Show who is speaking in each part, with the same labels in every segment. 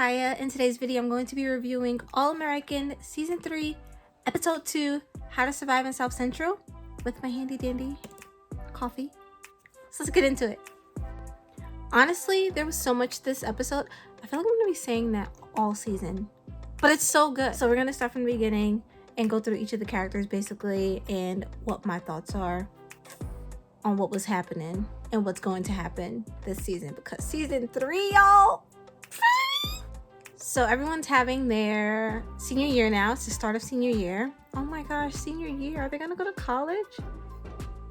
Speaker 1: Kaya. In today's video, I'm going to be reviewing All American Season 3, Episode 2, How to Survive in South Central with my handy dandy coffee. So let's get into it. Honestly, there was so much this episode. I feel like I'm going to be saying that all season, but it's so good. So we're going to start from the beginning and go through each of the characters basically and what my thoughts are on what was happening and what's going to happen this season, because season 3, y'all. So everyone's having their senior year now. It's the start of senior year. Oh my gosh, senior year. Are they gonna go to college?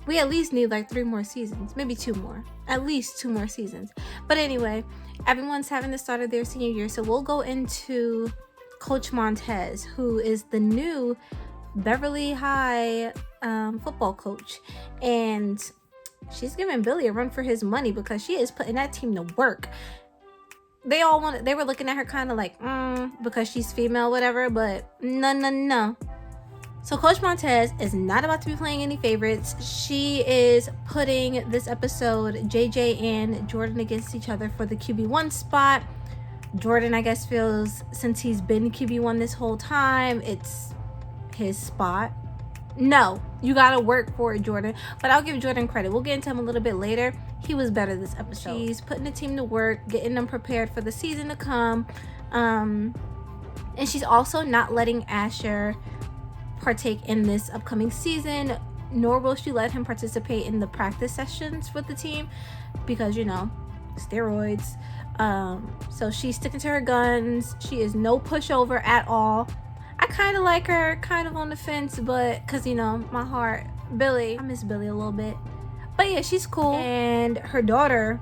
Speaker 1: We at least need like 3 more seasons, maybe 2 more, at least 2 more seasons. But anyway, everyone's having the start of their senior year. So we'll go into Coach Montez, who is the new Beverly High football coach. And she's giving Billy a run for his money because she is putting that team to work. They were looking at her kind of like, because she's female, whatever, but no. So Coach Montez is not about to be playing any favorites. She is putting this episode, JJ and Jordan, against each other for the QB1 spot. Jordan, I guess, feels since he's been QB1 this whole time, it's his spot. No, you gotta work for it, Jordan. But I'll give Jordan credit. We'll get into him a little bit later. He was better this episode. She's putting the team to work, getting them prepared for the season to come. And she's also not letting Asher partake in this upcoming season, nor will she let him participate in the practice sessions with the team because, you know, steroids. So she's sticking to her guns. She is no pushover at all. I kind of like her, kind of on the fence, but because, you know, my heart, Billy, I miss Billy a little bit. But yeah, she's cool. And her daughter,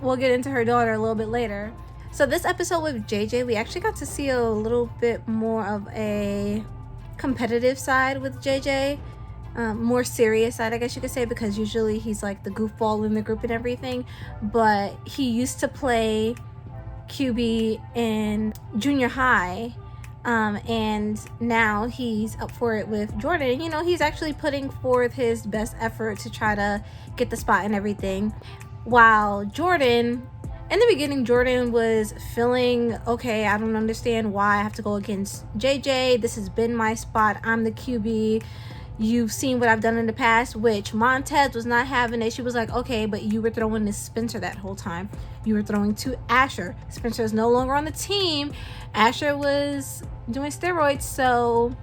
Speaker 1: we'll get into her daughter a little bit later. So this episode with JJ, we actually got to see a little bit more of a competitive side with JJ. More serious side, I guess you could say, because usually he's like the goofball in the group and everything. But he used to play QB in junior high. And now he's up for it with Jordan. You know, he's actually putting forth his best effort to try to get the spot and everything. While Jordan, in the beginning, Jordan was feeling, okay, I don't understand why I have to go against JJ. This has been my spot. I'm the QB. You've seen what I've done in the past, which Montez was not having it. She was like, okay, but you were throwing to Spencer that whole time. You were throwing to Asher. Spencer is no longer on the team. Asher was doing steroids, so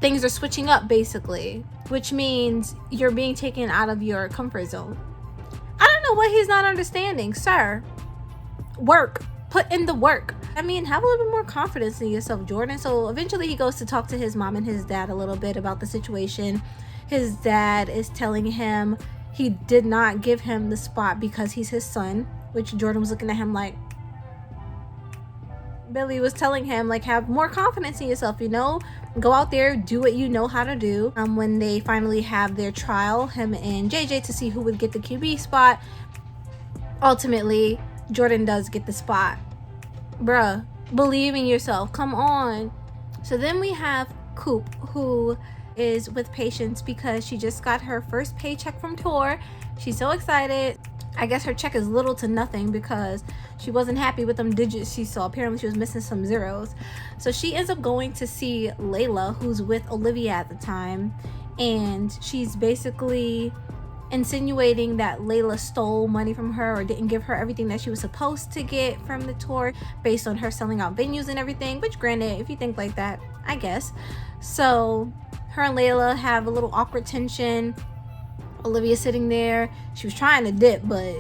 Speaker 1: things are switching up basically, which means you're being taken out of your comfort zone. I don't know what he's not understanding, sir. Work. Put in the work. I mean, have a little bit more confidence in yourself, Jordan. So eventually he goes to talk to his mom and his dad a little bit about the situation. His dad is telling him he did not give him the spot because he's his son, which Jordan was looking at him like, Billy was telling him, like, have more confidence in yourself, you know, go out there, do what you know how to do. When they finally have their trial, him and JJ, to see who would get the QB spot, ultimately Jordan does get the spot. Bruh, believe in yourself, come on. So then we have Coop, who is with Patience because she just got her first paycheck from tour. She's so excited. I guess her check is little to nothing because she wasn't happy with them digits she saw. Apparently she was missing some zeros. So she ends up going to see Layla, who's with Olivia at the time, and she's basically insinuating that Layla stole money from her or didn't give her everything that she was supposed to get from the tour based on her selling out venues and everything, which granted, if you think like that, I guess. So her and Layla have a little awkward tension. Olivia sitting there, she was trying to dip, but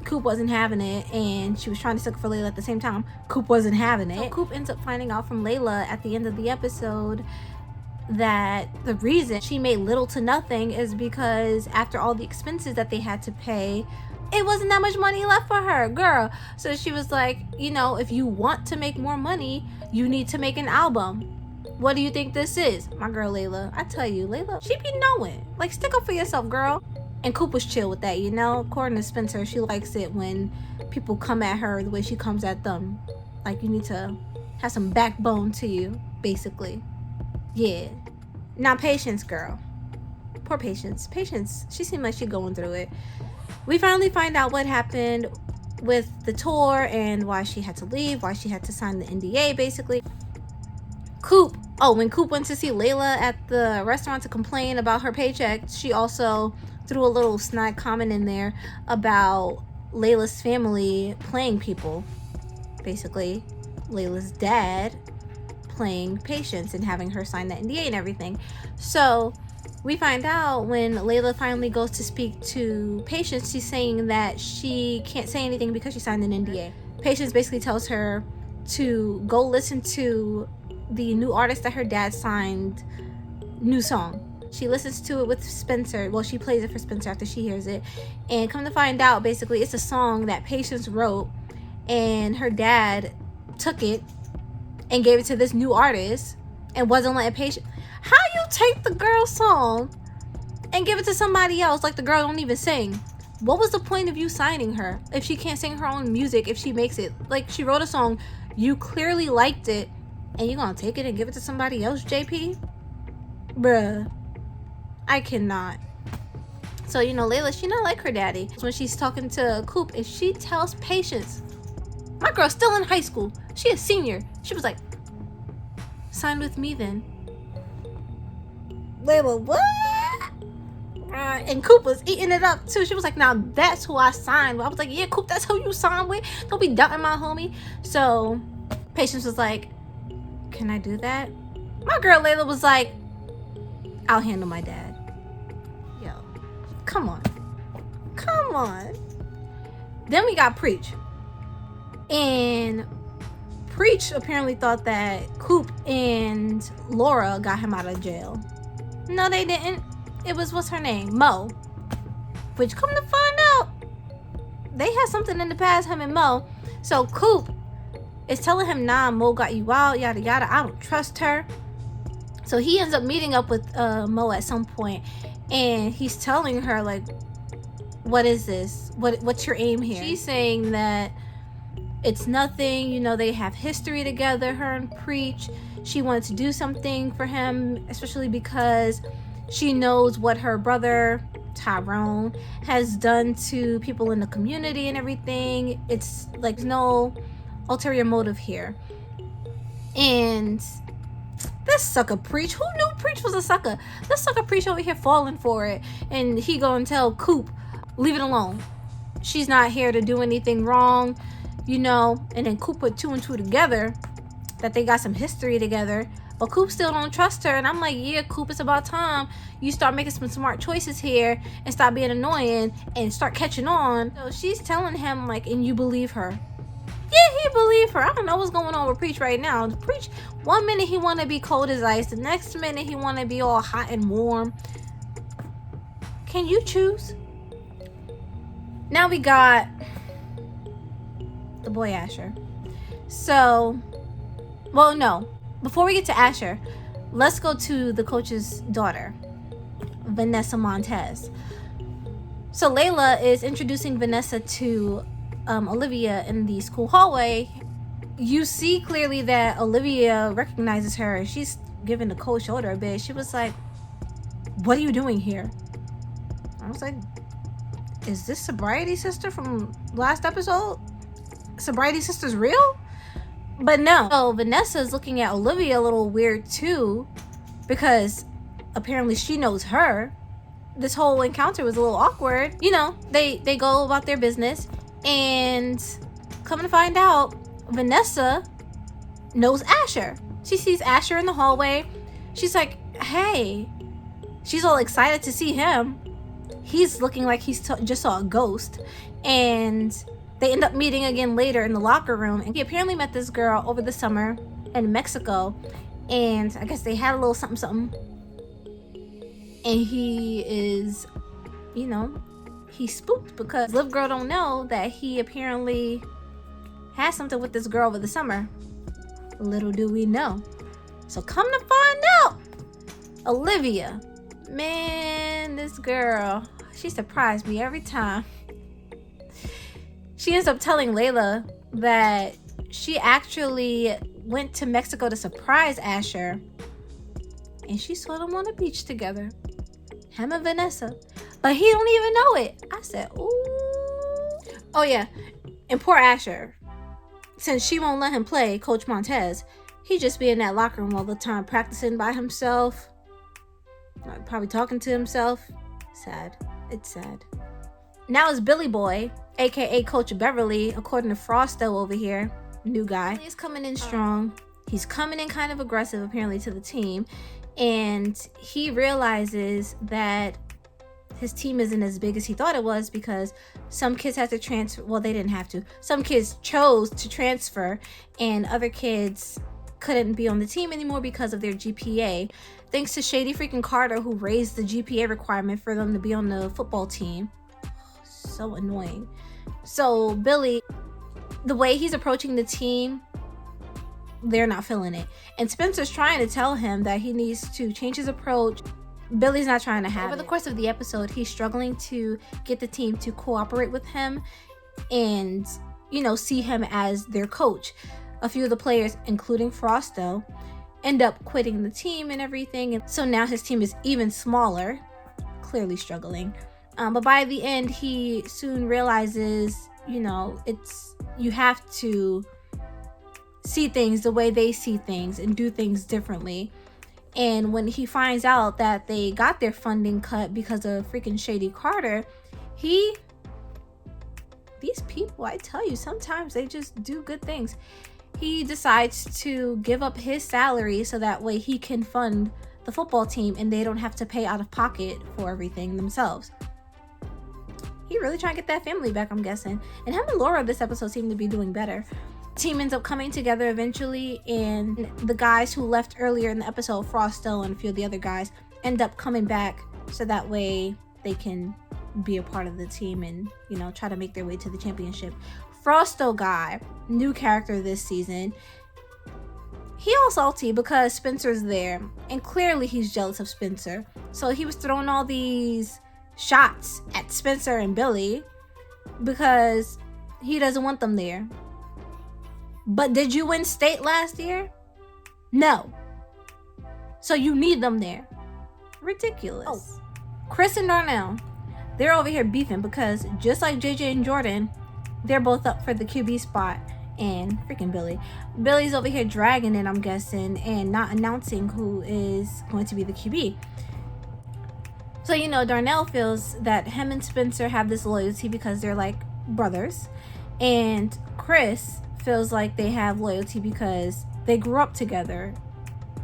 Speaker 1: Coop wasn't having it, and she was trying to suck for Layla at the same time. Coop wasn't having it. So Coop ends up finding out from Layla at the end of the episode that the reason she made little to nothing is because after all the expenses that they had to pay, it wasn't that much money left for her, girl. So she was like, you know, if you want to make more money, you need to make an album. What do you think this is? My girl Layla, I tell you, Layla, she be knowing. Like, stick up for yourself, girl. And Coop was chill with that, you know. According to Spencer, she likes it when people come at her the way she comes at them. Like, you need to have some backbone to you, basically. Yeah. Now Patience, girl. Poor Patience. Patience, she seemed like she going through it. We finally find out what happened with the tour and why she had to leave, why she had to sign the NDA, basically. When Coop went to see Layla at the restaurant to complain about her paycheck, she also threw a little snide comment in there about Layla's family playing people. Basically, Layla's dad playing Patience and having her sign the NDA and everything. So we find out when Layla finally goes to speak to Patience, she's saying that she can't say anything because she signed an NDA. Patience basically tells her to go listen to the new artist that her dad signed new song. She listens to it with Spencer. Well, she plays it for Spencer after she hears it. And come to find out, basically, it's a song that Patience wrote, and her dad took it and gave it to this new artist and wasn't letting Patience. How you take the girl's song and give it to somebody else like the girl don't even sing? What was the point of you signing her if she can't sing her own music, if she makes it? Like, she wrote a song, you clearly liked it, and you gonna take it and give it to somebody else, JP? Bruh. I cannot. So, Layla, she not like her daddy. When she's talking to Coop, if she tells Patience, my girl's still in high school, she a senior, she was like, sign with me then. Layla, what? And Coop was eating it up too. She was like, now that's who I signed with. I was like, yeah, Coop, that's who you signed with. Don't be doubting my homie. So Patience was like, can I do that? My girl Layla was like, I'll handle my dad. Yo, come on. Then we got Preach. And Preach apparently thought that Coop and Laura got him out of jail. No, they didn't. It was, what's her name? Mo. Which, come to find out, they had something in the past, him and Mo. So Coop is telling him, nah, Mo got you out, yada yada, I don't trust her. So he ends up meeting up with Mo at some point, and he's telling her, like, what is this? What's your aim here? She's saying that it's nothing, they have history together, her and Preach. She wanted to do something for him, especially because she knows what her brother Tyrone has done to people in the community and everything. It's like no ulterior motive here. And this sucker Preach, who knew Preach was a sucker? This sucker Preach over here falling for it, and he go and tell Coop, leave it alone, she's not here to do anything wrong, and then Coop put 2 and 2 together that they got some history together. But Coop still don't trust her. And I'm like, yeah, Coop, it's about time you start making some smart choices here and stop being annoying and start catching on. So she's telling him, like, and you believe her. Yeah, he believed her. I don't know what's going on with Preach right now. Preach, one minute he want to be cold as ice. The next minute he want to be all hot and warm. Can you choose? Now we got the boy Asher. So, well, no. Before we get to Asher, let's go to the coach's daughter, Vanessa Montez. So Layla is introducing Vanessa to Olivia in the school hallway. You see clearly that Olivia recognizes her. She's giving the cold shoulder a bit. She was like, what are you doing here? I was like, is this Sobriety Sister from last episode? Sobriety Sister's real? But no. So Vanessa's looking at Olivia a little weird too, because apparently she knows her. This whole encounter was a little awkward. They go about their business, and come to find out, Vanessa knows Asher. She sees Asher in the hallway. She's like, hey. She's all excited to see him. He's looking like he's just saw a ghost. And they end up meeting again later in the locker room. And he apparently met this girl over the summer in Mexico. And I guess they had a little something. And he is, he's spooked because Liv Girl don't know that he apparently had something with this girl over the summer. Little do we know. So come to find out, Olivia, man, this girl, she surprised me every time. She ends up telling Layla that she actually went to Mexico to surprise Asher, and she saw them on the beach together, him and Vanessa, but he don't even know it. I said, ooh. Oh yeah, And poor Asher, since she won't let him play Coach Montez, he just be in that locker room all the time, practicing by himself, probably talking to himself. Sad. It's sad. Now it's Billy Boy, aka Coach Beverly, according to Frosto over here, new guy. He's coming in strong. He's coming in kind of aggressive, apparently, to the team. And he realizes that his team isn't as big as he thought it was because some kids had to transfer. Well, they didn't have to. Some kids chose to transfer, and other kids couldn't be on the team anymore because of their GPA. Thanks to Shady freaking Carter, who raised the GPA requirement for them to be on the football team. So annoying. So Billy, the way he's approaching the team, they're not feeling it. And Spencer's trying to tell him that he needs to change his approach. Billy's not trying to have it. Over the course of the episode, he's struggling to get the team to cooperate with him and, see him as their coach. A few of the players, including Frosto, end up quitting the team and everything. And so now his team is even smaller, clearly struggling. But by the end, he soon realizes, you have to see things the way they see things and do things differently. And when he finds out that they got their funding cut because of freaking Shady Carter, these people, I tell you, sometimes they just do good things. He decides to give up his salary so that way he can fund the football team and they don't have to pay out of pocket for everything themselves. He really trying to get that family back, I'm guessing. And him and Laura this episode seem to be doing better. Team ends up coming together eventually, and the guys who left earlier in the episode, Frosto and a few of the other guys, end up coming back so that way they can be a part of the team and try to make their way to the championship. Frosto guy, new character this season, he all salty because Spencer's there, and clearly he's jealous of Spencer. So he was throwing all these shots at Spencer and Billy because he doesn't want them there. But did you win state last year? No. So you need them there. Ridiculous. Oh. Chris and Darnell, they're over here beefing because just like JJ and Jordan, they're both up for the QB spot. And freaking Billy's over here dragging it, I'm guessing, and not announcing who is going to be the QB. So, Darnell feels that him and Spencer have this loyalty because they're like brothers. And Chris feels like they have loyalty because they grew up together.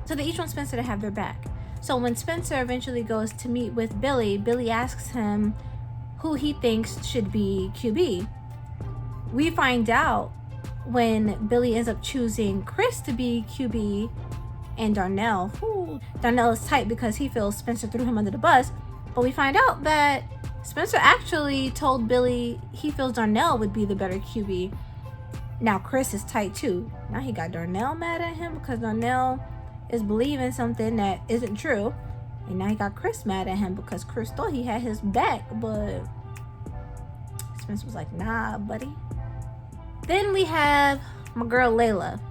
Speaker 1: So they each want Spencer to have their back. So when Spencer eventually goes to meet with Billy, Billy asks him who he thinks should be QB. We find out when Billy ends up choosing Chris to be QB and Darnell. Darnell is tight because he feels Spencer threw him under the bus. But we find out that Spencer actually told Billy he feels Darnell would be the better QB. Now Chris is tight too. Now he got Darnell mad at him because Darnell is believing something that isn't true. And now he got Chris mad at him because Chris thought he had his back, but Spencer was like, nah, buddy. Then we have my girl Layla.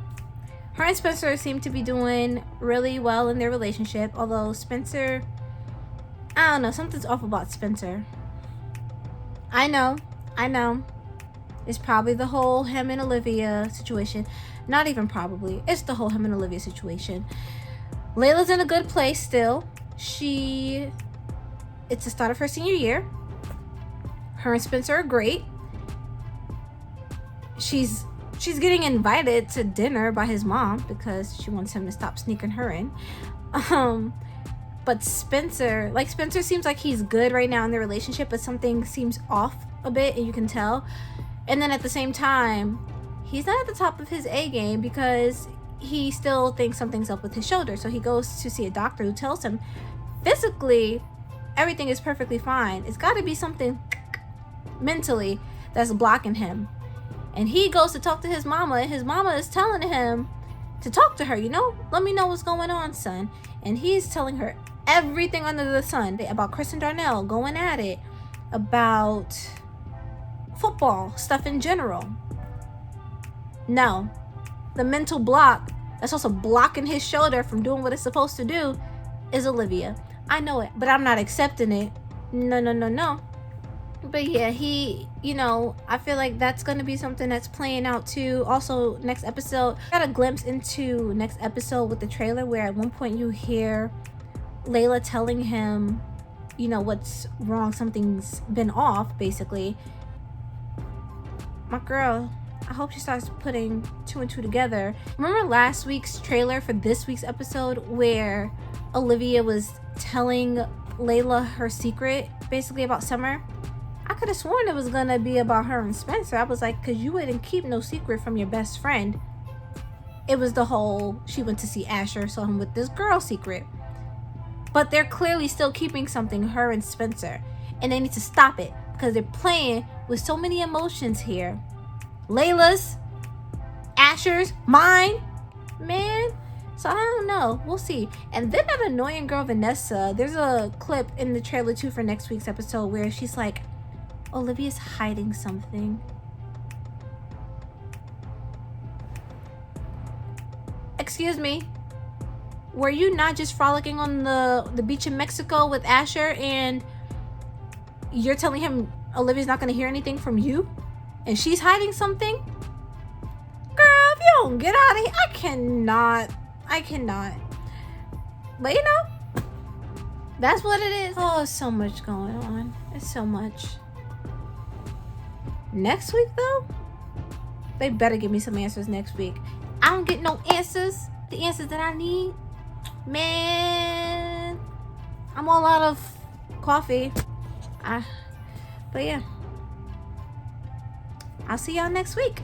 Speaker 1: Her and Spencer seem to be doing really well in their relationship, although Spencer, I don't know, something's off about Spencer. I know. It's probably the whole him and Olivia situation. Not even probably. It's the whole him and Olivia situation. Layla's in a good place still. It's the start of her senior year. Her and Spencer are great. She's getting invited to dinner by his mom because she wants him to stop sneaking her in. But Spencer seems like he's good right now in their relationship, but something seems off a bit, and you can tell. And then at the same time, he's not at the top of his A game because he still thinks something's up with his shoulder. So he goes to see a doctor who tells him physically everything is perfectly fine. It's got to be something mentally that's blocking him. And he goes to talk to his mama, and his mama is telling him to talk to her, let me know what's going on, son. And he's telling her everything under the sun about Chris and Darnell going at it, about football stuff in general. No, the mental block that's also blocking his shoulder from doing what it's supposed to do is Olivia. I know it, but I'm not accepting it. No. But yeah, he, I feel like that's gonna be something that's playing out too. Also, next episode, got a glimpse into next episode with the trailer where at one point you hear Layla telling him, what's wrong, something's been off, basically. My girl, I hope she starts putting 2 and 2 together. Remember last week's trailer for this week's episode where Olivia was telling Layla her secret, basically about Summer? I could have sworn it was gonna be about her and Spencer. I was like, because you wouldn't keep no secret from your best friend. It was the whole, she went to see Asher, saw him with this girl secret. But they're clearly still keeping something, her and Spencer. And they need to stop it because they're playing with so many emotions here. Layla's, Asher's, mine, man. So I don't know. We'll see. And then that annoying girl, Vanessa, there's a clip in the trailer too for next week's episode where she's like, Olivia's hiding something. Excuse me. Were you not just frolicking on the beach in Mexico with Asher and you're telling him Olivia's not going to hear anything from you? And she's hiding something? Girl, if you don't get out of here, I cannot. But that's what it is. Oh, so much going on. It's so much. Next week, though, they better give me some answers next week. I don't get no answers. The answers that I need, man, I'm all out of coffee. But yeah, I'll see y'all next week.